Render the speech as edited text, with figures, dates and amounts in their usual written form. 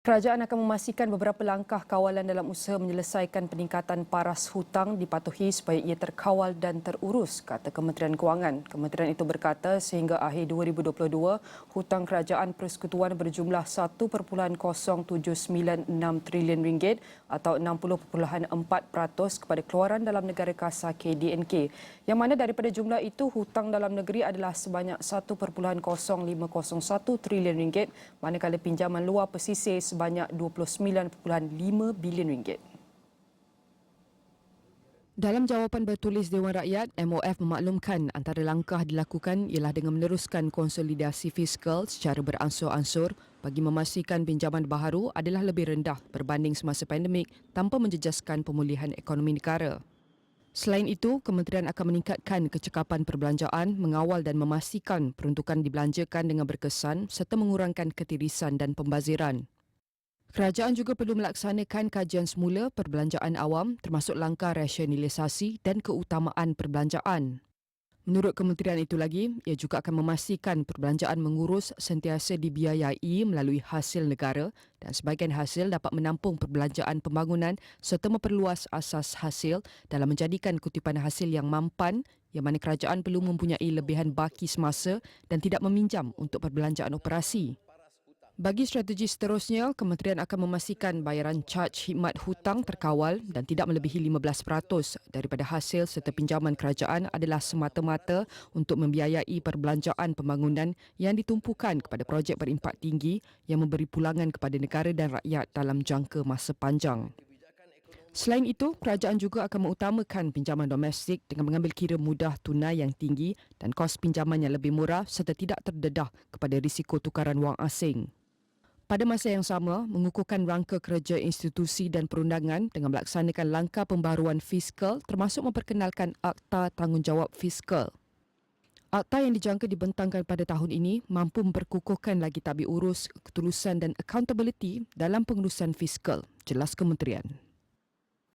Kerajaan akan memastikan beberapa langkah kawalan dalam usaha menyelesaikan peningkatan paras hutang dipatuhi supaya ia terkawal dan terurus, kata Kementerian Kewangan. Kementerian itu berkata sehingga akhir 2022, hutang kerajaan persekutuan berjumlah 1.079.6 trilion ringgit atau 60.4% kepada keluaran dalam negara kasar KDNK. Yang mana daripada jumlah itu, hutang dalam negeri adalah sebanyak 1.0501 trilion ringgit, manakala pinjaman luar pesisir sebanyak 29.5 bilion ringgit. Dalam jawapan bertulis Dewan Rakyat, MOF memaklumkan antara langkah dilakukan ialah dengan meneruskan konsolidasi fiskal secara beransur-ansur bagi memastikan pinjaman baharu adalah lebih rendah berbanding semasa pandemik tanpa menjejaskan pemulihan ekonomi negara. Selain itu, kementerian akan meningkatkan kecekapan perbelanjaan, mengawal dan memastikan peruntukan dibelanjakan dengan berkesan serta mengurangkan ketirisan dan pembaziran. Kerajaan juga perlu melaksanakan kajian semula perbelanjaan awam termasuk langkah rasionalisasi dan keutamaan perbelanjaan. Menurut kementerian itu lagi, ia juga akan memastikan perbelanjaan mengurus sentiasa dibiayai melalui hasil negara dan sebahagian hasil dapat menampung perbelanjaan pembangunan serta memperluas asas hasil dalam menjadikan kutipan hasil yang mampan yang mana kerajaan perlu mempunyai lebihan baki semasa dan tidak meminjam untuk perbelanjaan operasi. Bagi strategi seterusnya, kementerian akan memastikan bayaran caj khidmat hutang terkawal dan tidak melebihi 15% daripada hasil serta pinjaman kerajaan adalah semata-mata untuk membiayai perbelanjaan pembangunan yang ditumpukan kepada projek berimpak tinggi yang memberi pulangan kepada negara dan rakyat dalam jangka masa panjang. Selain itu, kerajaan juga akan mengutamakan pinjaman domestik dengan mengambil kira mudah tunai yang tinggi dan kos pinjaman yang lebih murah serta tidak terdedah kepada risiko tukaran wang asing. Pada masa yang sama, mengukuhkan rangka kerja institusi dan perundangan dengan melaksanakan langkah pembaharuan fiskal termasuk memperkenalkan Akta Tanggungjawab Fiskal. Akta yang dijangka dibentangkan pada tahun ini mampu memperkukuhkan lagi tabik urus, ketulusan dan accountability dalam pengurusan fiskal, jelas kementerian.